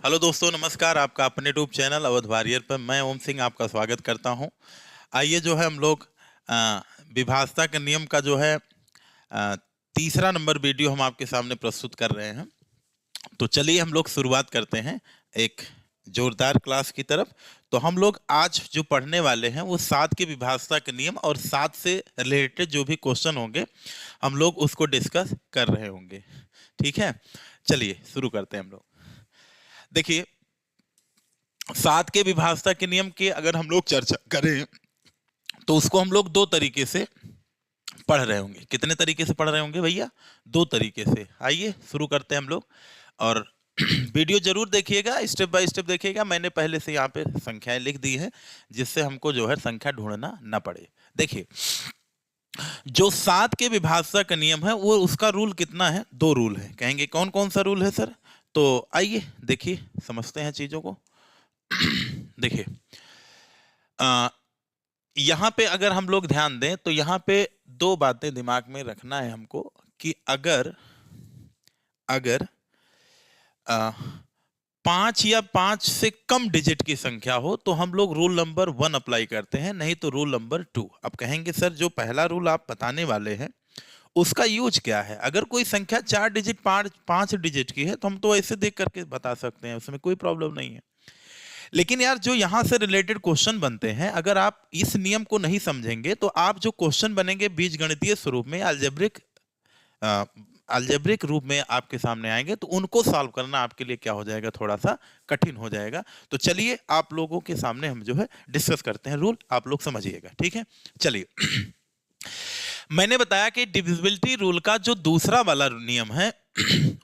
Hello दोस्तों, नमस्कार। आपका अपने यूट्यूब चैनल अवध वॉरियर पर मैं ओम सिंह आपका स्वागत करता हूं। आइए जो है हम लोग विभाजता के नियम का जो है तीसरा नंबर वीडियो हम आपके सामने प्रस्तुत कर रहे हैं। तो चलिए हम लोग शुरुआत करते हैं एक जोरदार क्लास की तरफ। तो हम लोग आज जो पढ़ने वाले हैं वो 7 के विभाजता के नियम और 7 से रिलेटेड जो भी क्वेश्चन होंगे हम लोग उसको डिस्कस कर रहे होंगे। ठीक है, चलिए शुरू करते हैं हम लोग। देखिए, 7 के विभाजता के नियम की अगर हम लोग चर्चा करें तो उसको हम लोग दो तरीके से पढ़ रहे होंगे। कितने तरीके से पढ़ रहे होंगे भैया? दो तरीके से। आइए शुरू करते हैं हम लोग। और वीडियो जरूर देखिएगा, स्टेप बाय स्टेप देखिएगा। मैंने पहले से यहाँ पे संख्याएं लिख दी हैं जिससे हमको जो है संख्या ढूंढना ना पड़े। देखिए, जो 7 के विभाजता का नियम है वो उसका रूल कितना है? दो रूल है। कहेंगे कौन कौन सा रूल है सर? तो आइए देखिए, समझते हैं चीजों को। देखिए, यहां पे अगर हम लोग ध्यान दें तो यहां पे दो बातें दिमाग में रखना है हमको कि अगर अगर आ, 5 या 5 से कम डिजिट की संख्या हो तो हम लोग रूल नंबर 1 अप्लाई करते हैं, नहीं तो रूल नंबर 2। अब कहेंगे सर जो पहला रूल आप बताने वाले हैं उसका यूज क्या है? अगर कोई संख्या 4 डिजिट 5 डिजिट की है तो हम तो ऐसे देख करके बता सकते हैं, उसमें कोई प्रॉब्लम नहीं है। लेकिन यार जो यहां से रिलेटेड क्वेश्चन बनते हैं, अगर आप इस नियम को नहीं समझेंगे तो आप जो क्वेश्चन बनेंगे बीजगणितीय स्वरूप में, अलजेब्रिक रूप में आपके सामने आएंगे तो उनको सॉल्व करना आपके लिए क्या हो जाएगा? थोड़ा सा कठिन हो जाएगा। तो चलिए आप लोगों के सामने हम जो है डिस्कस करते हैं रूल, आप लोग समझिएगा। ठीक है, चलिए। मैंने बताया कि डिविजिबिलिटी रूल का जो दूसरा वाला नियम है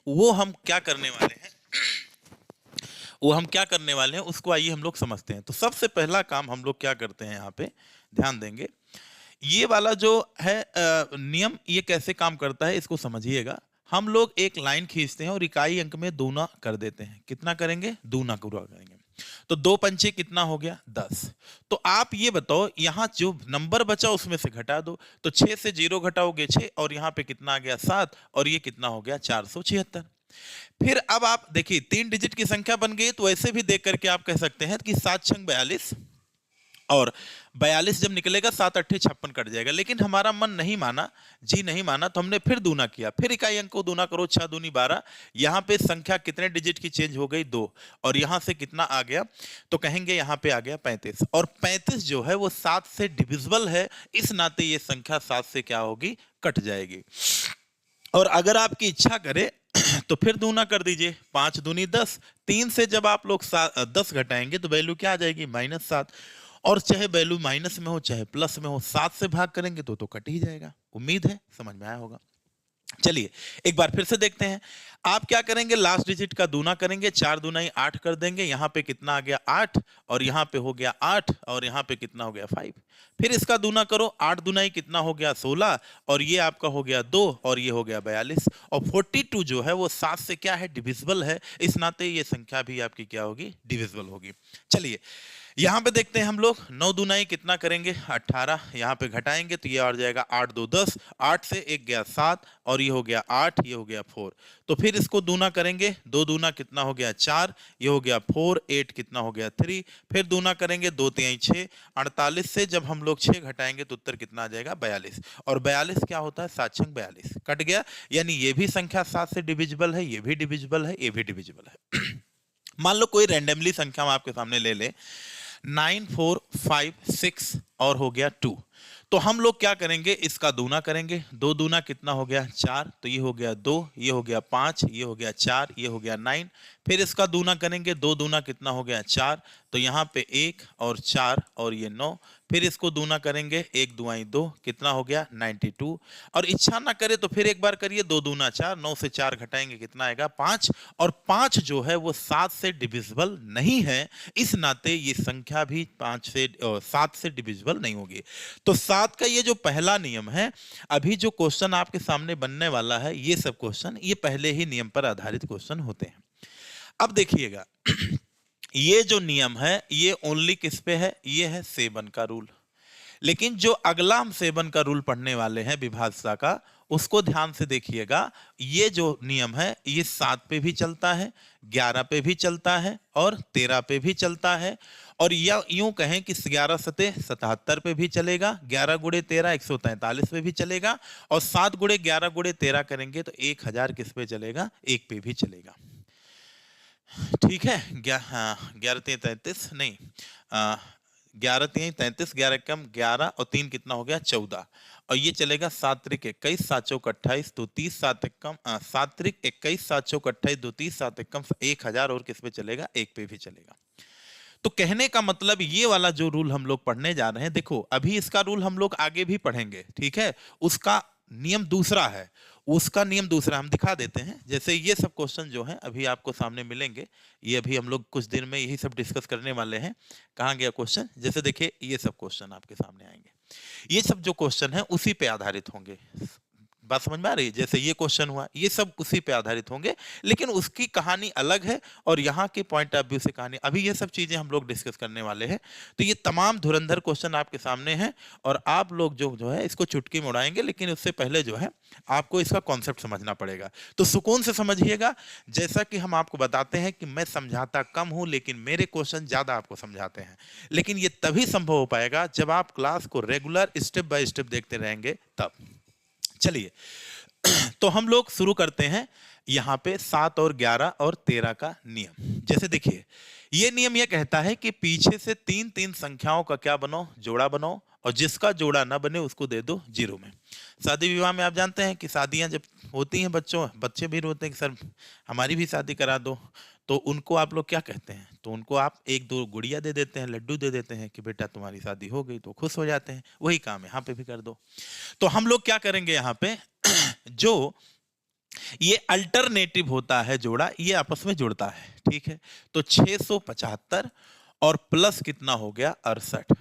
वो हम क्या करने वाले हैं, उसको आइए हम लोग समझते हैं। तो सबसे पहला काम हम लोग क्या करते हैं, यहाँ पे ध्यान देंगे। ये वाला जो है नियम, ये कैसे काम करता है इसको समझिएगा। हम लोग एक लाइन खींचते हैं और इकाई अंक में दूना कर देते हैं। कितना करेंगे? दूना पूरा करेंगे। तो 2 पंचे कितना हो गया? 10। तो आप ये बताओ, यहां जो नंबर बचा उसमें से घटा दो। तो 6 से 0 घटाओगे 6, और यहां पे कितना आ गया? 7, और ये कितना हो गया? 476। फिर अब आप देखिए 3 डिजिट की संख्या बन गई, तो ऐसे भी देख करके आप कह सकते हैं कि 7 छंग 42, और 42 जब निकलेगा 7 अट्ठे 56 कट जाएगा। लेकिन हमारा मन नहीं माना, जी नहीं माना, तो हमने फिर दूना किया। फिर इकाई अंक को दूना करो, 6 दूनी 12। यहां पे संख्या कितने डिजिट की चेंज हो गई? 2। और यहां से कितना आ गया? तो कहेंगे यहां पे आ गया 35। और 35 जो है वो 7 से डिविजिबल है, इस नाते ये संख्या 7 से क्या होगी? कट जाएगी। और अगर आपकी इच्छा करे तो फिर दूना कर दीजिए। 5 दूनी 10। 3 से जब आप लोग 10 घटाएंगे तो वैल्यू क्या आ जाएगी? -7। और चाहे वैल्यू माइनस में हो चाहे प्लस में हो, 7 से भाग करेंगे तो कट ही जाएगा। उम्मीद है समझ में आया होगा। चलिए एक बार फिर से देखते हैं। आप क्या करेंगे? लास्ट डिजिट का दूना करेंगे। 4 दूनाई 8 कर देंगे। यहां पे कितना आ गया? 8, और यहां पे हो गया 8, और यहां पे कितना हो गया? 5। फिर इसका दूना करो। 8 दूनाई कितना हो गया? 16, और ये आपका हो गया 2, और ये हो गया 42। और 42 जो है वो 7 से क्या है? डिविजिबल है, इस नाते ये संख्या भी आपकी क्या होगी? डिविजिबल होगी। चलिए यहां पे देखते हैं हम लोग। 9 दूनाई कितना करेंगे? 18। यहां पे घटाएंगे तो ये आ जाएगा 8 2 10। 8 से 1 गया 7, और ये हो गया 8, ये हो गया 4। तो फिर इसको दूना करेंगे। 2 दूना कितना हो गया? 4, ये हो गया 4। 8 कितना हो गया? 3। फिर दूना करेंगे। 2 3 6। 48 से जब हम लोग 6 घटाएंगे तो उत्तर कितना आ जाएगा? 42। और 42 क्या होता है? 7 छंग 42 कट गया। यानी ये भी संख्या 7 से डिविजिबल है, ये भी डिविजिबल है, ये भी डिविजिबल है। मान लो कोई रैंडमली संख्या हम आपके सामने ले ले, 9 4 5 6, और हो गया 2। तो हम लोग क्या करेंगे? इसका दूना करेंगे। 2 दूना कितना हो गया? 4। तो ये हो गया 2, ये हो गया 5, ये हो गया 4, ये हो गया 9। फिर इसका दूना करेंगे। 2 दूना कितना हो गया? 4। तो यहाँ पे 1 और 4, और ये 9। फिर इसको दूना करेंगे। 1 दुआई 2, कितना हो गया? 92। और इच्छा ना करे तो फिर एक बार करिए। 2 दूना 4, 9 से 4 घटाएंगे कितना आएगा? 5। और 5 जो है वो 7 से डिविजिबल नहीं है, इस नाते ये संख्या भी 7 से डिविजिबल नहीं होगी। तो 7 का ये जो पहला नियम है, अभी जो क्वेश्चन आपके सामने बनने वाला है, ये सब क्वेश्चन ये पहले ही नियम पर आधारित क्वेश्चन होते हैं। अब देखिएगा ये जो नियम है ये ओनली किस पे है? ये है सेवन का रूल। लेकिन जो अगला हम सेवन का रूल पढ़ने वाले हैं विभाज्यता का, उसको ध्यान से देखिएगा। ये जो नियम है ये 7 पे भी चलता है, 11 पे भी चलता है और 13 पे भी चलता है। और या यूं कहें कि 11 सते 77 पे भी चलेगा, 11 गुणे 13 143 पे भी चलेगा, और 7 गुणे 11 गुणे 13 करेंगे तो 1000 किस पे चलेगा, 1 पे भी चलेगा। ठीक है, 11 3 33 नहीं, 11 3 33, 11 कम 11 और 3 कितना हो गया 14, और ये चलेगा 7 त्रिक 21, 7 चौक 28, 2 30, 7 कम 7 त्रिक 21, 7 चौक 28, 2 30, 7 कम 1000, और किस पे चलेगा, 1 पे भी चलेगा। तो कहने का मतलब ये वाला जो रूल हम लोग पढ़ने जा रहे हैं, देखो अभी इसका रूल हम लोग आगे भी पढ़ेंगे, ठीक है, उसका नियम दूसरा है, उसका नियम दूसरा हम दिखा देते हैं। जैसे ये सब क्वेश्चन जो हैं अभी आपको सामने मिलेंगे, ये अभी हम लोग कुछ दिन में यही सब डिस्कस करने वाले हैं। कहाँ गया क्वेश्चन, जैसे देखिए ये सब क्वेश्चन आपके सामने आएंगे, ये सब जो क्वेश्चन है उसी पे आधारित होंगे। बात समझ में आ रही है, जैसे ये क्वेश्चन हुआ ये सब उसी पे आधारित होंगे, लेकिन उसकी कहानी अलग है और यहाँ के पॉइंट ऑफ व्यू से कहानी, अभी ये सब चीजें हम लोग डिस्कस करने वाले हैं। तो ये तमाम धुरंधर क्वेश्चन आपके सामने हैं और आप लोग जो है इसको चुटकी में उड़ाएंगे, लेकिन उससे पहले जो है आपको इसका कॉन्सेप्ट समझना पड़ेगा। तो सुकून से समझिएगा, जैसा कि हम आपको बताते हैं कि मैं समझाता कम हूं लेकिन मेरे क्वेश्चन ज्यादा आपको समझाते हैं, लेकिन ये तभी संभव हो पाएगा जब आप क्लास को रेगुलर स्टेप बाय स्टेप देखते रहेंगे तब। चलिए तो हम लोग शुरू करते हैं यहां पे 7 और 11 और 13 का नियम। जैसे देखिए ये नियम यह कहता है कि पीछे से 3 संख्याओं का क्या बनाओ, जोड़ा बनाओ, और जिसका जोड़ा ना बने उसको दे दो 0 में। शादी विवाह में आप जानते हैं कि शादियां जब होती हैं, बच्चे भी रोते हैं कि सर हमारी भी शादी करा दो, तो उनको आप लोग क्या कहते हैं, तो उनको आप 1-2 गुड़िया दे देते हैं, लड्डू दे देते हैं कि बेटा तुम्हारी शादी हो गई, तो खुश हो जाते हैं। वही काम यहाँ पे भी कर दो। तो हम लोग क्या करेंगे यहाँ पे जो ये अल्टरनेटिव होता है जोड़ा, ये आपस में जुड़ता है, ठीक है। तो 675 और प्लस कितना हो गया 68,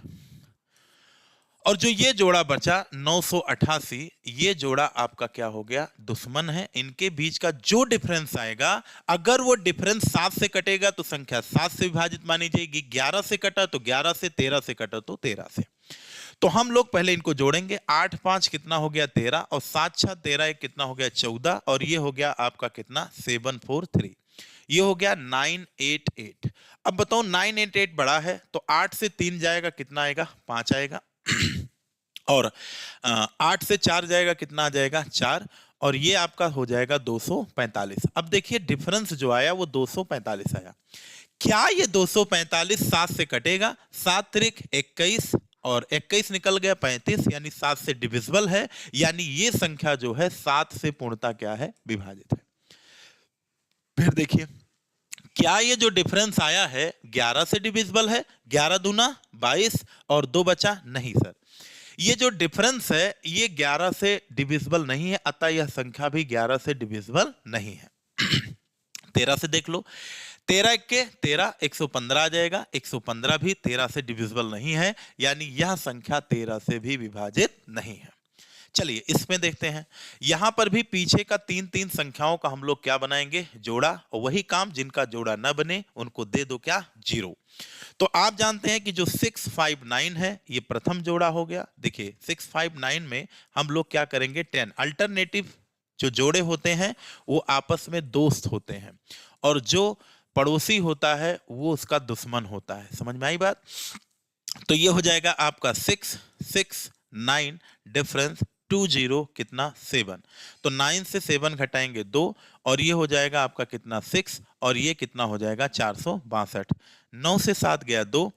और जो ये जोड़ा बचा 988, ये जोड़ा आपका क्या हो गया, दुश्मन है। इनके बीच का जो डिफरेंस आएगा, अगर वो डिफरेंस 7 से कटेगा तो संख्या 7 से विभाजित मानी जाएगी, 11 से कटा तो 11 से, 13 से कटा तो 13 से। तो हम लोग पहले इनको जोड़ेंगे, 8 5 कितना हो गया 13, और 7 6 13 1 कितना हो गया 14, और ये हो गया आपका कितना 743, ये हो गया 988। अब बताओ 988 बड़ा है तो 8 से 3 जाएगा कितना आएगा 5 आएगा, और 8 से 4 जाएगा कितना आ जाएगा 4, और ये आपका हो जाएगा 245। अब देखिए डिफरेंस जो आया वो 245 आया। क्या ये 245 7 से कटेगा, 7 त्रिक 21 और 21 निकल गया 35, यानी 7 से डिविजिबल है, यानी ये संख्या जो है 7 से पूर्णतः क्या है, विभाजित है। फिर देखिए क्या ये जो डिफरेंस आया है 11 से डिविजिबल है, 11 दूना 22 और 2 बचा, नहीं सर, ये जो डिफरेंस है ये 11 से डिविजिबल नहीं है, अतः यह संख्या भी 11 से डिविजिबल नहीं है। 13 से देख लो, 13 के 13 115 आ जाएगा, 115 भी 13 से डिविजिबल नहीं है, यानी यह संख्या 13 से भी विभाजित नहीं है। चलिए इसमें देखते हैं, यहां पर भी पीछे का 3 संख्याओं का हम लोग क्या बनाएंगे, जोड़ा, और वही काम जिनका जोड़ा न बने उनको दे दो क्या 0। तो आप जानते हैं कि जो 659 है ये प्रथम जोड़ा हो गया। देखिए 659 में हम लोग क्या करेंगे, 10 अल्टरनेटिव जो जोड़े होते हैं वो आपस में दोस्त होते हैं, और जो पड़ोसी होता है वो उसका दुश्मन होता है। समझ में आई बात। तो ये हो जाएगा आपका 6 6 9 डिफरेंस 20 कितना 7, तो 9 से 7 घटाएंगे 2, और ये हो जाएगा आपका कितना 6, और ये कितना हो जाएगा 462। 9 से 7 गया 2,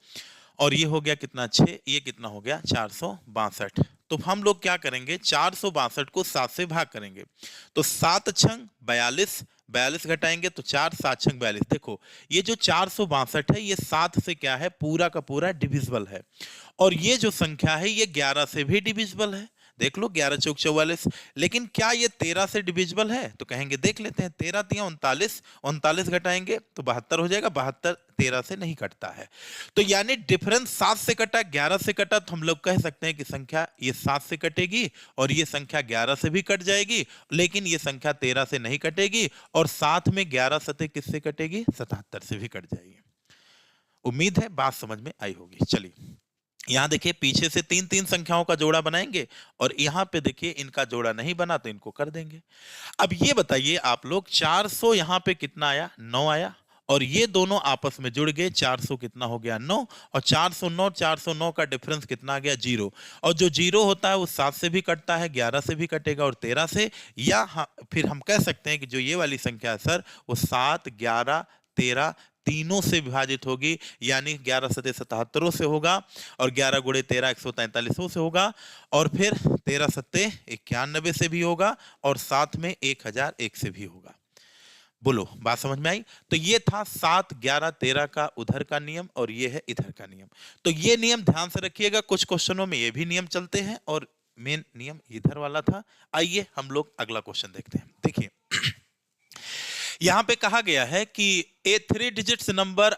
और ये हो गया कितना 6, ये कितना हो गया 462। तो हम लोग क्या करेंगे, 462 को 7 से भाग करेंगे, तो 7 छंग 42, 42 घटाएंगे तो 4 7 छंग 42। देखो ये जो 462 है ये 7 से क्या है, पूरा का पूरा डिविजिबल है, और ये जो संख्या है ये 11 से भी डिविजिबल है। देख लो 11 चौक 44, लेकिन क्या ये 13 से डिविजिबल है, तो कहेंगे देख लेते हैं, 13 3 39, 39 घटाएंगे तो 72 हो जाएगा, 72 13 से नहीं कटता है। तो यानी डिफरेंस 7 से कटा 11 से कटा, तो हम लोग कह सकते हैं कि संख्या ये 7 से कटेगी और ये संख्या 11 से भी कट जाएगी, लेकिन ये संख्या 13 से नहीं कटेगी, और साथ में 11 सतह किससे कटेगी, 77 से भी कट जाएगी। उम्मीद है बात समझ में आई होगी। चलिए यहां देखिए पीछे से तीन तीन संख्याओं का जोड़ा बनाएंगे और यहां पे देखिए इनका जोड़ा नहीं बना तो इनको कर देंगे। अब ये बताइए आप लोग 400 यहां पे कितना आया, 9 आया, और ये दोनों आपस में जुड़ गए, 400 कितना हो गया 9, और 409 का डिफरेंस कितना आ गया 0, और जो 0 होता है वो 7 से भी कटता है, 11 से भी कटेगा और 13 से, या फिर हम कह सकते हैं कि जो ये वाली संख्या है सर वो 7, 11, 13 तीनों से विभाजित होगी, यानी 11 सते 77 से होगा, और 11 गुणे 13 143 से होगा, और फिर 13 सत्ते 91 से भी होगा, और साथ में 1001 से भी होगा। बोलो बात समझ में आई? तो ये था 7, 11, 13 का उधर का नियम, और ये है इधर का नियम। तो ये नियम ध्यान से रखिएगा, कुछ क्वेश्चनों में ये भी नियम चलते हैं, और मेन नियम इधर वाला था। आइए हम लोग अगला क्वेश्चन देखते हैं। देखिए यहां पे कहा गया है कि ए 3 digits number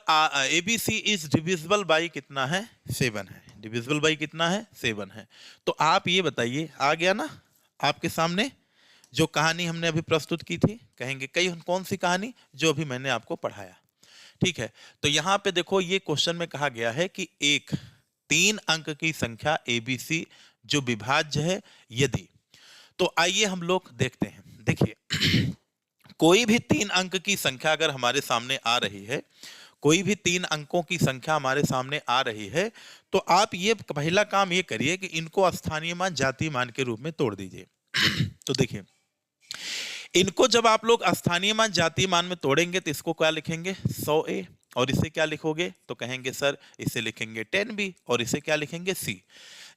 ABC is divisible by कितना है, 7 है। डिविजिबल बाई कितना है, 7 है। तो आप ये बताइए, आ गया ना आपके सामने जो कहानी हमने अभी प्रस्तुत की थी? कहेंगे कई, कौन सी कहानी? जो अभी मैंने आपको पढ़ाया, ठीक है। तो यहां पे देखो ये क्वेश्चन में कहा गया है कि एक 3 अंक की संख्या एबीसी जो विभाज्य है यदि, तो आइए हम लोग देखते हैं। देखिए कोई भी 3 अंक की संख्या अगर हमारे सामने आ रही है, कोई भी 3 अंकों की संख्या हमारे सामने आ रही है, तो आप ये पहला काम ये करिए कि इनको स्थानीय मान जातीय मान के रूप में तोड़ दीजिए। तो देखिए इनको जब आप लोग स्थानीय मान जातीय मान में तोड़ेंगे तो इसको क्या लिखेंगे 100a, और इसे क्या लिखोगे तो कहेंगे सर इसे लिखेंगे 10b, और इसे क्या लिखेंगे c।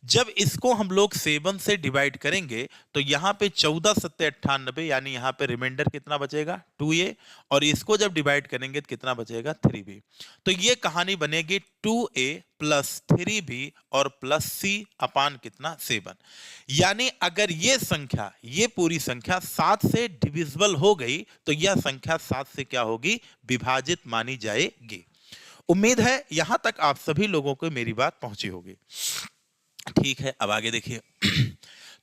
जब इसको हम लोग 7 से डिवाइड करेंगे तो यहाँ पे 14 सत्ते 98, यानी यहाँ पे रिमाइंडर कितना बचेगा 2a, और इसको जब डिवाइड करेंगे तो कितना बचेगा 3b। तो ये कहानी बनेगी 2a प्लस 3b और प्लस c अपान कितना 7। यानी अगर ये संख्या, ये पूरी संख्या 7 से डिविजिबल हो गई तो यह संख्या 7 से क्या होगी, विभाजित मानी जाएगी। उम्मीद है यहां तक आप सभी लोगों को मेरी बात पहुंची होगी। ठीक है, अब आगे देखिए।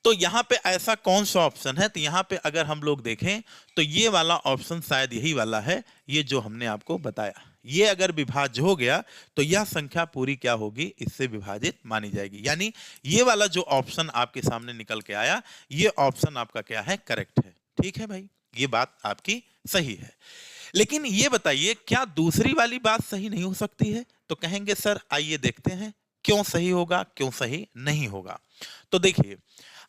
तो यहाँ पे ऐसा कौन सा ऑप्शन है, तो यहाँ पे अगर हम लोग देखें तो ये वाला ऑप्शन शायद यही वाला है, ये जो हमने आपको बताया। ये अगर विभाज्य हो गया तो यह संख्या पूरी क्या होगी, इससे विभाजित मानी जाएगी। यानी ये वाला जो ऑप्शन आपके सामने निकल के आया, ये ऑप्शन आपका क्या है, करेक्ट है। ठीक है भाई, ये बात आपकी सही है। लेकिन ये बताइए क्या दूसरी वाली बात सही नहीं हो सकती है? तो कहेंगे सर आइए देखते हैं क्यों सही होगा, क्यों सही नहीं होगा। तो देखिए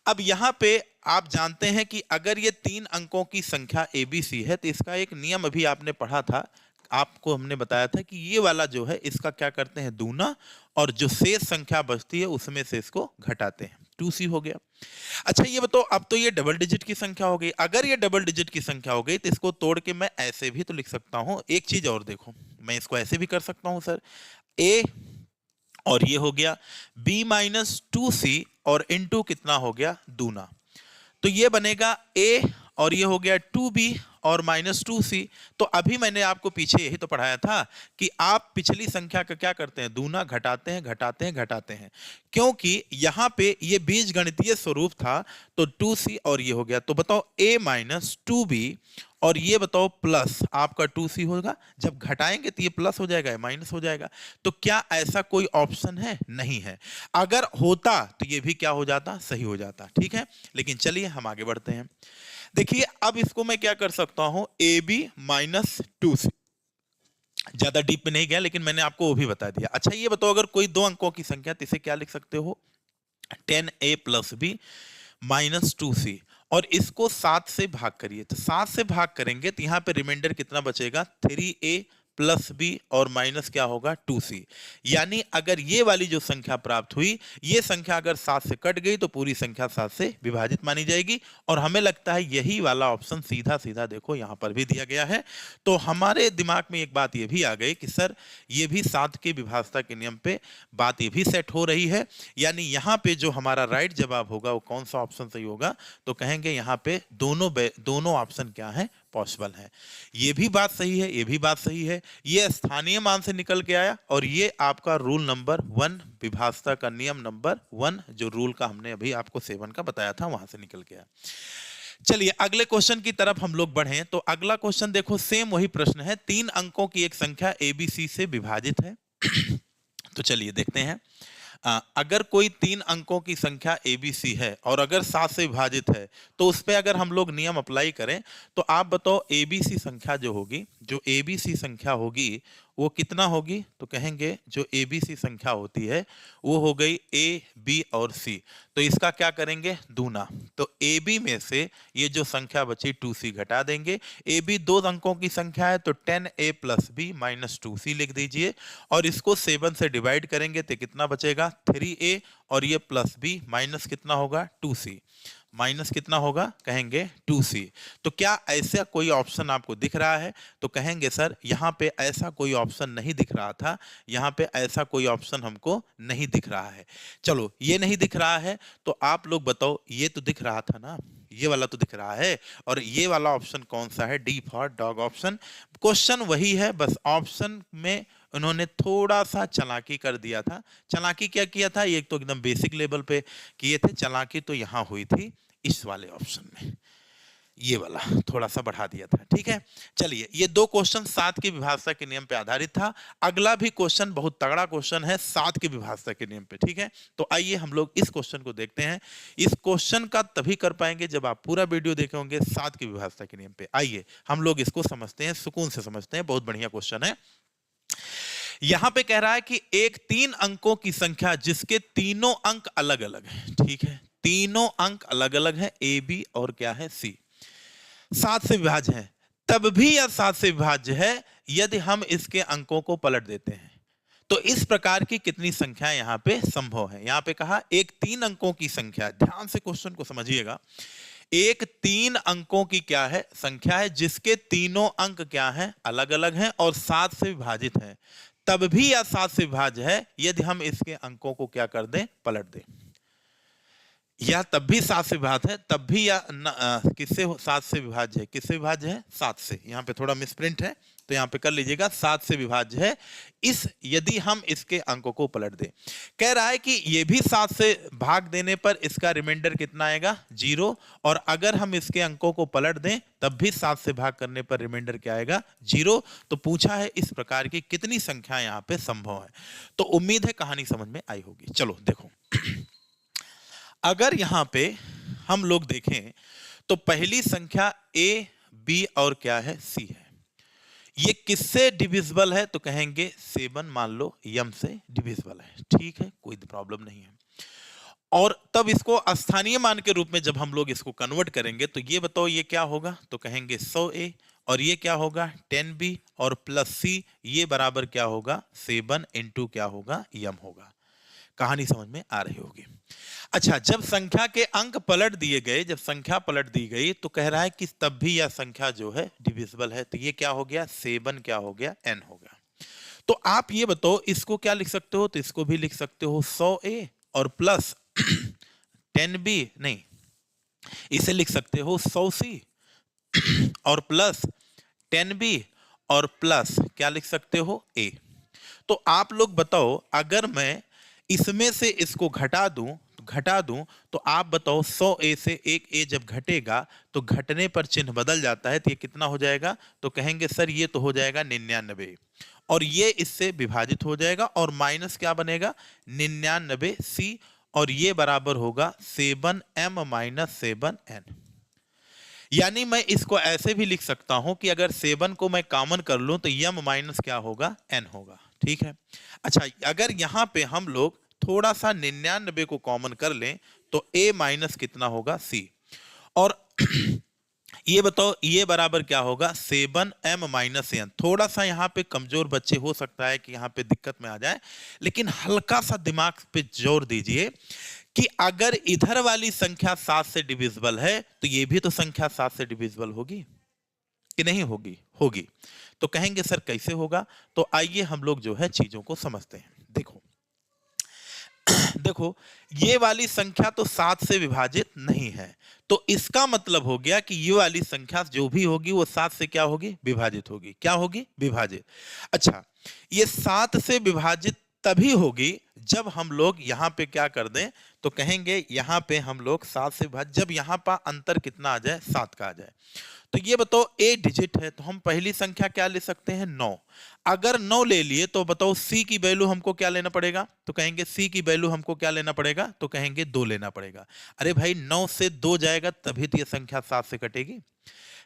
अब यहां पे आप जानते हैं कि अगर ये 3 अंकों की संख्या एबीसी है तो इसका एक नियम अभी आपने पढ़ा था, आपको हमने बताया था कि ये वाला जो है इसका क्या करते हैं दूना, और जो शेष संख्या बचती है उसमें से इसको घटाते हैं, 2c हो गया। अच्छा ये बताओ, अब तो ये डबल डिजिट की संख्या हो गई। अगर ये डबल डिजिट की संख्या हो गई तो इसको तोड़ के मैं ऐसे भी तो लिख सकता हूं। एक चीज और देखो, मैं इसको ऐसे भी कर सकता हूं सर, a और ये हो गया b माइनस 2c और इनटू कितना हो गया दूना, तो ये बनेगा a और ये हो गया 2b और माइनस 2c। तो अभी मैंने आपको पीछे यही तो पढ़ाया था कि आप पिछली संख्या का क्या करते हैं, दूना घटाते हैं घटाते हैं घटाते हैं, क्योंकि यहां पे ये बीजगणितीय स्वरूप था। तो 2c और ये हो गया, तो बताओ a माइनस 2b और ये बताओ प्लस आपका 2c होगा। जब घटाएंगे तो ये प्लस हो जाएगा, माइनस हो जाएगा। तो क्या ऐसा कोई ऑप्शन है? नहीं है। अगर होता तो ये भी क्या हो जाता, सही हो जाता। ठीक है, लेकिन चलिए हम आगे बढ़ते हैं। देखिए अब इसको मैं क्या कर सकता हूं, ए बी माइनस 2c। ज्यादा डीप में नहीं गया, लेकिन मैंने आपको वो भी बता दिया। अच्छा ये बताओ अगर कोई 2 अंकों की संख्या, तो इसे क्या लिख सकते हो, 10a plus B minus 2c, और इसको 7 से भाग करिए। तो 7 से भाग करेंगे तो यहां पे रिमाइंडर कितना बचेगा, 3a प्लस बी और माइनस क्या होगा 2c। यानी अगर ये वाली जो संख्या प्राप्त हुई, ये संख्या अगर 7 से कट गई तो पूरी संख्या 7 से विभाजित मानी जाएगी। और हमें लगता है यही वाला ऑप्शन सीधा सीधा देखो यहां पर भी दिया गया है। तो हमारे दिमाग में एक बात ये भी आ गई कि सर ये भी 7 के विभाजता के नियम पे बात ये भी सेट हो रही है। यानी यहाँ पे जो हमारा राइट जवाब होगा वो कौन सा ऑप्शन सही होगा, तो कहेंगे यहाँ पे दोनों ऑप्शन क्या है, पॉसिबल है। ये भी बात सही है, ये भी बात सही है। ये स्थानीय मान से निकल के आया, और ये आपका रूल नंबर 1, विभाजता का नियम नंबर 1, जो रूल का हमने अभी आपको 7 का बताया था, वहां से निकल के आया। चलिए अगले क्वेश्चन की तरफ हम लोग बढ़ें। तो अगला क्वेश्चन देखो, सेम वही प्रश्न है, 3 अंकों की एक संख्या एबीसी से विभाजित है। तो चलिए देखते हैं। अगर कोई 3 अंकों की संख्या ABC है और अगर 7 से विभाजित है तो उस पे अगर हम लोग नियम अप्लाई करें तो आप बताओ ABC संख्या जो होगी, जो ABC संख्या होगी वो कितना होगी? तो कहेंगे जो ABC संख्या होती है वो हो गई A, B और C। तो इसका क्या करेंगे? दूना। तो AB में से ये जो संख्या बची 2C घटा देंगे। AB 2 अंकों की संख्या है तो 10A plus B minus 2C लिख दीजिए और इसको 7 से डिवाइड करेंगे तो कितना बचेगा? 3A और ये प्लस B माइनस कितना होगा? 2C। माइनस कितना होगा? कहेंगे 2C। तो क्या ऐसा कोई ऑप्शन आपको दिख रहा है? तो कहेंगे सर यहाँ पे ऐसा कोई ऑप्शन नहीं दिख रहा था, यहाँ पे ऐसा कोई ऑप्शन हमको नहीं दिख रहा है। चलो ये नहीं दिख रहा है तो आप लोग बताओ, ये तो दिख रहा था ना, ये वाला तो दिख रहा है, और ये वाला ऑप्शन कौन सा है? D for dog option. Question वही है, बस ऑप्शन में उन्होंने थोड़ा सा चालाकी कर दिया था। चालाकी क्या किया था? ये तो एकदम बेसिक लेवल पे किए थे, चालाकी तो यहाँ हुई थी इस वाले ऑप्शन में, ये वाला थोड़ा सा बढ़ा दिया था। ठीक है, चलिए ये 2 क्वेश्चन 7 की विभाज्यता के नियम पे आधारित था। अगला भी क्वेश्चन बहुत तगड़ा क्वेश्चन है 7 की विभाज्यता के नियम पे। ठीक है, तो आइए हम लोग इस क्वेश्चन को देखते हैं। इस क्वेश्चन का तभी कर पाएंगे जब आप पूरा वीडियो देखे होंगे 7 की विभाज्यता के नियम पे। आइए हम लोग इसको समझते हैं, सुकून से समझते हैं, बहुत बढ़िया क्वेश्चन है। यहां पे कह रहा है कि एक 3 अंकों की संख्या जिसके तीनों अंक अलग अलग है। ठीक है, तीनों अंक अलग अलग है, ए बी और क्या है? सी। 7 से विभाज्य है, तब भी यह 7 से विभाज्य है यदि हम इसके अंकों को पलट देते हैं। तो इस प्रकार की कितनी संख्या यहां पे संभव है? यहां पे कहा एक 3 अंकों की संख्या, ध्यान से क्वेश्चन को समझिएगा। एक 3 अंकों की क्या है? संख्या है जिसके तीनों अंक क्या है? अलग अलग हैं और 7 से विभाजित है। तब भी यह 7 से विभाज्य है यदि हम इसके अंकों को क्या कर दें? पलट दें। यह तब भी 7 से विभाज्य है, तब भी यह किससे 7 से विभाज्य है? किससे विभाज्य है? 7 से। यहाँ पे थोड़ा मिसप्रिंट है तो यहाँ पे कर लीजिएगा, 7 से विभाज्य है इस यदि हम इसके अंकों को पलट दें। कह रहा है कि ये भी 7 से भाग देने पर इसका रिमाइंडर कितना आएगा? 0। और अगर हम इसके अंकों को पलट दें तब भी 7 से भाग करने पर रिमाइंडर क्या आएगा? 0। तो पूछा है इस प्रकार की कितनी संख्या यहाँ पे संभव है। तो उम्मीद है कहानी समझ में आई होगी। चलो देखो, अगर यहां पे हम लोग देखें तो पहली संख्या ए, बी और क्या है? सी है। ये किससे डिविजिबल है? तो कहेंगे 7 मान लो यम से डिविजिबल है। ठीक है, कोई प्रॉब्लम नहीं है। और तब इसको स्थानीय मान के रूप में जब हम लोग इसको कन्वर्ट करेंगे तो ये बताओ ये क्या होगा? तो कहेंगे 100A और ये क्या होगा? 10B और प्लस C, ये बराबर क्या होगा? 7 इंटू क्या होगा? यम होगा। कहानी समझ में आ रही होगी। अच्छा, जब संख्या के अंक पलट दिए गए, जब संख्या पलट दी गई तो कह रहा है कि तब भी यह संख्या जो है डिविजिबल है। तो ये क्या हो गया? 7 क्या हो गया? n हो गया। तो आप ये बताओ इसको क्या लिख सकते हो? तो इसको भी लिख सकते हो 100A और प्लस 10B, नहीं, इसे लिख सकते हो 100C और प्लस 10B और प्लस क्या लिख सकते हो? A। तो आप लोग बताओ अगर मैं इसमें से इसको घटा दूं तो आप बताओ 100A से एक A जब घटेगा तो घटने पर चिन्ह बदल जाता है, तो ये कितना हो जाएगा? तो कहेंगे सर ये तो हो जाएगा 99 और ये इससे विभाजित हो जाएगा और माइनस क्या बनेगा? 99C और ये बराबर होगा 7m माइनस 7n। यानी मैं इसको ऐसे भी लिख सकता हूं कि अगर 7 को मैं कॉमन कर लूं तो m माइनस क्या होगा? n होगा। ठीक है, अच्छा अगर यहां पे हम लोग थोड़ा सा 99 को कॉमन कर लें तो a माइनस कितना होगा? c। और ये बताओ ये बराबर क्या होगा? 7m minus n। थोड़ा सा यहाँ पे कमजोर बच्चे हो सकता है कि यहाँ पे दिक्कत में आ जाए, लेकिन हल्का सा दिमाग पे जोर दीजिए कि अगर इधर वाली संख्या 7 से डिविजिबल है तो ये भी तो संख्या 7 से डिविजिबल होगी कि नहीं होगी? होगी। तो कहेंगे सर कैसे होगा? तो आइए हम लोग जो है चीजों को समझते हैं। देखो ये वाली संख्या तो 7 से विभाजित नहीं है, तो इसका मतलब हो गया कि ये वाली संख्या जो भी होगी वो 7 से क्या होगी? विभाजित होगी। क्या होगी? विभाजित। अच्छा, ये 7 से विभाजित तभी होगी जब हम लोग यहाँ पे क्या कर दें? तो कहेंगे यहाँ पे हम लोग 7 से विभाजित, जब यहाँ पर अंतर कितना आ जाए? 7 का आ जाए। तो ये बताओ 8 डिजिट है, तो हम पहली संख्या क्या ले सकते हैं 9। अगर 9 ले लिए तो बताओ सी की वैल्यू हमको क्या लेना पड़ेगा, तो कहेंगे सी की वैल्यू हमको क्या लेना पड़ेगा, तो कहेंगे 2 लेना पड़ेगा। अरे भाई 9 से 2 जाएगा तभी तो ये संख्या 7 से कटेगी।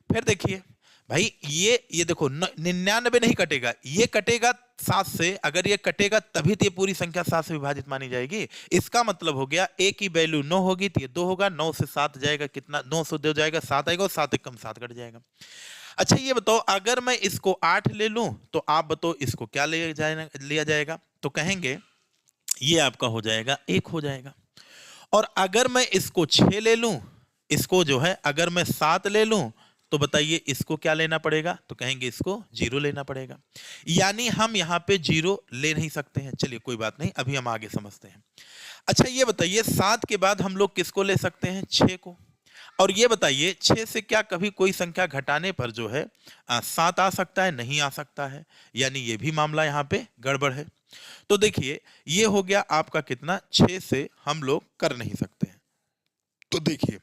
फिर देखिए भाई ये देखो 99 नहीं कटेगा, ये कटेगा 7 से। अगर ये कटेगा तभी तो ये पूरी संख्या 7 से विभाजित मानी जाएगी। इसका मतलब हो गया a की वैल्यू 9 होगी तो ये 2 होगा, 9 से 7 जाएगा कितना, 9 से 2 जाएगा 7 आएगा, और 7 एक कम 7 कट जाएगा। अच्छा ये बताओ अगर मैं इसको 8 ले लूं तो आप बताओ इसको क्या लिया जाएगा, तो कहेंगे ये आपका हो जाएगा 1 हो जाएगा। और अगर मैं इसको 6 ले लूं, इसको जो है अगर मैं 7 ले लूं तो बताइए इसको क्या लेना पड़ेगा, तो कहेंगे इसको 0 लेना पड़ेगा। यानी हम यहाँ पे 0 ले नहीं सकते हैं। चलिए कोई बात नहीं, अभी हम आगे समझते हैं। अच्छा ये बताइए 7 के बाद हम लोग किसको ले सकते हैं, 6 को। और ये बताइए 6 से क्या कभी कोई संख्या घटाने पर जो है 7 आ सकता है, नहीं आ सकता है, यानी ये भी मामला यहाँ पे गड़बड़ है। तो देखिए ये हो गया आपका कितना, 6 से हम लोग कर नहीं सकते हैं। तो देखिए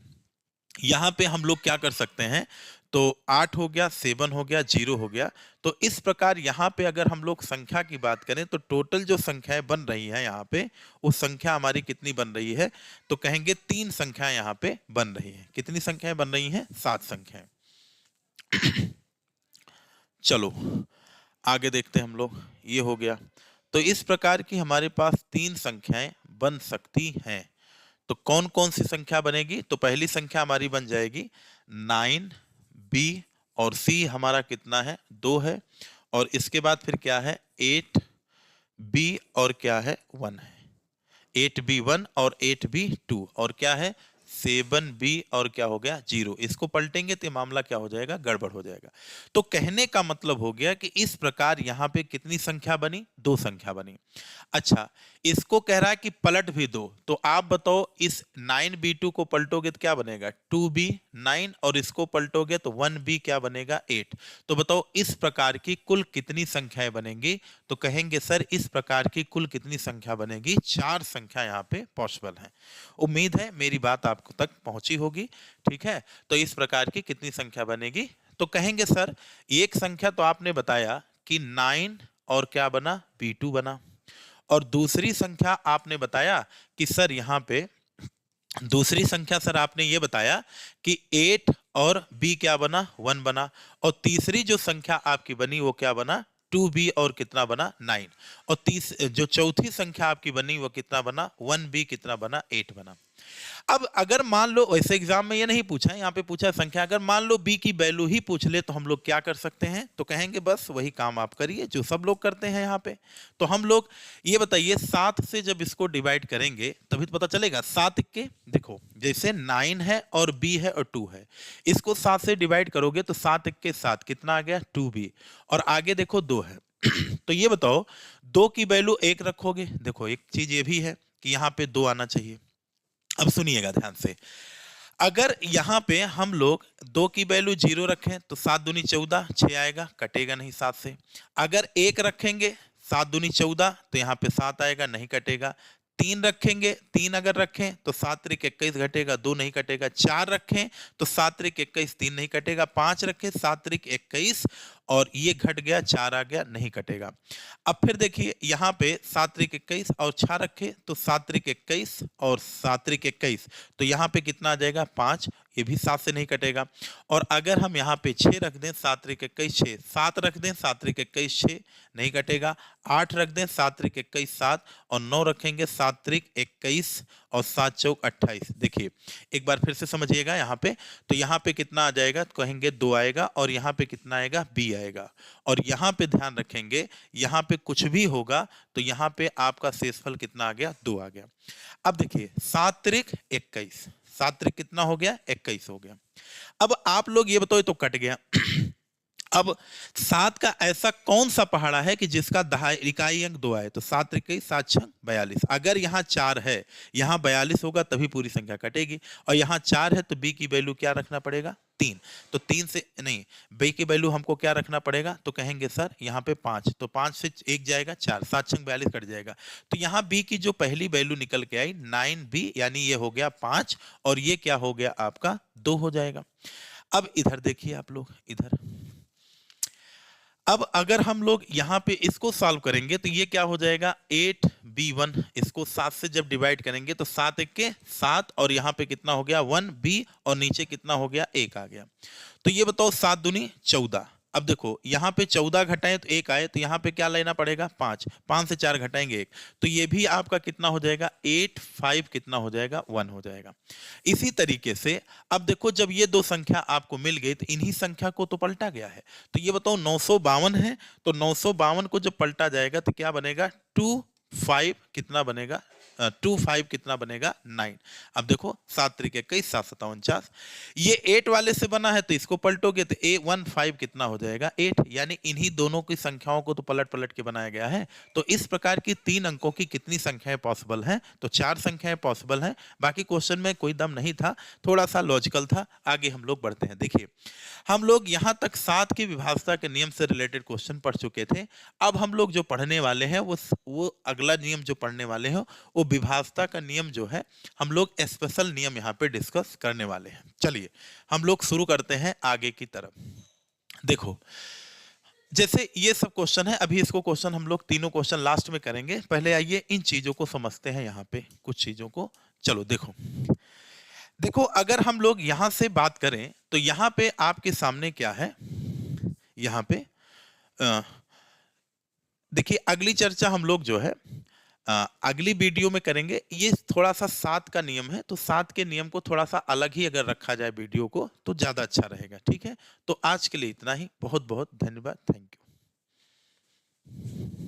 यहां पे हम लोग क्या कर सकते हैं, तो 8 हो गया, 7 हो गया, 0 हो गया। तो इस प्रकार यहां पे अगर हम लोग संख्या की बात करें तो टोटल जो संख्याएं बन रही हैं यहां पे, वो संख्या हमारी कितनी बन रही है, तो कहेंगे 3 संख्याएं यहां पे बन रही हैं। कितनी संख्याएं बन रही हैं, 7 संख्याएं। चलो आगे देखते हैं हम लोग, ये हो गया। तो इस प्रकार की हमारे पास 3 संख्याएं बन सकती हैं। तो कौन कौन सी संख्या बनेगी, तो पहली संख्या हमारी बन जाएगी 9, बी और सी हमारा कितना है 2 है, और इसके बाद फिर क्या है 8, बी और क्या है 1 है, 8b 1 और 8b 2, और क्या है 7b और क्या हो गया 0। इसको पलटेंगे तो मामला क्या हो जाएगा, गड़बड़ हो जाएगा। तो कहने का मतलब हो गया कि इस प्रकार यहां पे कितनी संख्या बनी, 2 संख्या बनी। अच्छा इसको कह रहा है कि पलट भी दो, तो आप बताओ इस 9b2 को पलटोगे तो क्या बनेगा 2b 9, और इसको पलटोगे तो 1b क्या बनेगा 8। तो बताओ इस प्रकार की कुल कितनी संख्याएं बनेंगी, तो कहेंगे सर इस प्रकार की कुल कितनी संख्या बनेगी, 4 संख्या यहाँ पे पॉसिबल है। उम्मीद है मेरी बात आपको तक पहुंची होगी, ठीक है। तो इस प्रकार की कितनी संख्या बनेगी, तो कहेंगे सर एक संख्या तो आपने बताया कि 9 और क्या बना b2 बना, और दूसरी संख्या आपने बताया कि सर यहाँ पे दूसरी संख्या सर आपने ये बताया कि 8 और b क्या बना 1 बना, और तीसरी जो संख्या आपकी बनी वो क्या बना 2b और कितना बना 9, और जो चौथी संख्या आपकी बनी वो कितना बना 1b कितना बना 8 बना। अब अगर मान लो, वैसे एग्जाम में ये नहीं पूछा है, यहाँ पे पूछा है संख्या, अगर मान लो b की वैल्यू ही पूछ ले तो हम लोग क्या कर सकते हैं, तो कहेंगे बस वही काम आप करिए जो सब लोग करते हैं यहाँ पे। तो हम लोग ये बताइए 7 से जब इसको डिवाइड करेंगे तभी तो पता चलेगा। 7 के देखो जैसे 9 है और b है और 2 है, इसको 7 से डिवाइड करोगे तो 7 के 7 कितना आ गया 2b, और आगे देखो 2 है। तो ये बताओ 2 की वैल्यू 1 रखोगे, देखो एक चीज ये भी है कि यहाँ पे 2 आना चाहिए। अब सुनिएगा ध्यान से, अगर यहां पे हम लोग 2 की वैल्यू 0 रखें तो 7 दूनी 14, 6 आएगा, कटेगा नहीं 7 से। अगर 1 रखेंगे 7 दूनी 14 तो यहाँ पे 7 आएगा, नहीं कटेगा। 3 रखेंगे, 3 अगर रखें तो 7 त्रिक 21 घटेगा, 2 नहीं कटेगा। 4 रखें तो 7 त्रिक 21, 3 नहीं कटेगा। 5 रखें 7 त्रिक 21 और ये घट गया 4 आ गया, नहीं कटेगा। अब फिर देखिए यहाँ पे 7 त्रिक 21 और 6 रखे तो 7 त्रिक 21 और 7 त्रिक 21, तो यहाँ पे कितना आ जाएगा 5, ये भी 7 से नहीं कटेगा। और अगर हम यहाँ पे 6 रख दें 7 त्रिक 21 6, 7 रख दें 7 त्रिक 21 6, नहीं कटेगा। 8 रख दें 7 त्रिक 21 7, और 9 रखेंगे 7 त्रिक 21 और 7 चौक 28। देखिए एक बार फिर से समझिएगा यहाँ पे, तो यहाँ पे कितना आ जाएगा, तो कहेंगे 2 आएगा, और यहाँ पे कितना आएगा b आएगा। और यहाँ पे ध्यान रखेंगे यहाँ पे कुछ भी होगा तो यहाँ पे आपका शेषफल कितना आ गया 2 आ गया। अब देखिए 7 त्रिक 21, 7 त्रिक कितना हो गया 21 हो गया। अब आप लोग ये बताओ, तो कट गया। अब 7 का ऐसा कौन सा पहाड़ा है कि जिसका इकाई अंक 2 आए, तो 7 त्रिक 7 6 42। अगर यहाँ 4 है, यहाँ 42 होगा तभी पूरी संख्या कटेगी, और यहाँ 4 है तो b की वैल्यू क्या रखना पड़ेगा 3, तो 3 से नहीं b की वैल्यू हमको क्या रखना पड़ेगा, तो कहेंगे सर यहाँ पे 5, तो 5 से 1 जाएगा 4, 7 6 42 कट जाएगा। तो यहाँ b की जो पहली वैल्यू निकल के आई 9b, यानी ये हो गया 5, और ये क्या हो गया आपका 2 हो जाएगा। अब इधर देखिए आप लोग, इधर अब अगर हम लोग यहाँ पे इसको सॉल्व करेंगे तो ये क्या हो जाएगा, 8b1, इसको 7 से जब डिवाइड करेंगे तो 7 एक के 7, और यहाँ पे कितना हो गया 1b, और नीचे कितना हो गया 1 आ गया। तो ये बताओ 7 दूनी 14। अब देखो यहाँ पे 14 घटाएं तो 1 आए, तो यहाँ पे क्या लेना पड़ेगा 5, 5 से 4 घटाएंगे 1, तो ये भी आपका कितना हो जाएगा 8, 5 कितना हो जाएगा 1 हो जाएगा। इसी तरीके से अब देखो जब ये दो संख्या आपको मिल गई तो इन्हीं संख्या को तो पलटा गया है। तो ये बताओ 952 है, तो 952 को जब पलटा जाएगा तो क्या बनेगा 2 5 कितना बनेगा 2 5 कितना बनेगा 9। अब देखो 7 तरीके 21, 7 7 49, ये 8 वाले से बना है तो इसको पलटोगे तो 1 5 कितना हो जाएगा 8, यानी इन्हीं दोनों की संख्याओं को तो पलट पलट के बनाया गया है। तो इस प्रकार की 3 अंकों की कितनी संख्याएं पॉसिबल हैं, तो 4 संख्याएं पॉसिबल हैं। बाकी क्वेश्चन में कोई दम नहीं था, थोड़ा सा लॉजिकल था। आगे हम लोग बढ़ते हैं। देखिए हम लोग यहां तक 7 की विभाज्यता के नियम से रिलेटेड क्वेश्चन पढ़ चुके थे। अब हम लोग जो पढ़ने वाले हैं वो अगला नियम जो पढ़ने वाले हैं वो विभाज्यता का नियम जो है, हम लोग स्पेशल नियम यहाँ पे डिस्कस करने वाले हैं। चलिए हम लोग शुरू करते हैं आगे की तरफ। देखो जैसे ये सब क्वेश्चन है, अभी इसको क्वेश्चन हम लोग तीनों क्वेश्चन लास्ट में करेंगे। पहले आइए इन चीजों को समझते हैं, यहाँ पे कुछ चीजों को। चलो देखो देखो अगर हम लोग यहां से बात करें तो यहां पे आपके सामने क्या है, यहां पे देखिए अगली चर्चा हम लोग जो है अगली वीडियो में करेंगे। ये थोड़ा सा 7 का नियम है, तो 7 के नियम को थोड़ा सा अलग ही अगर रखा जाए वीडियो को तो ज्यादा अच्छा रहेगा। ठीक है, तो आज के लिए इतना ही। बहुत बहुत धन्यवाद। Thank you.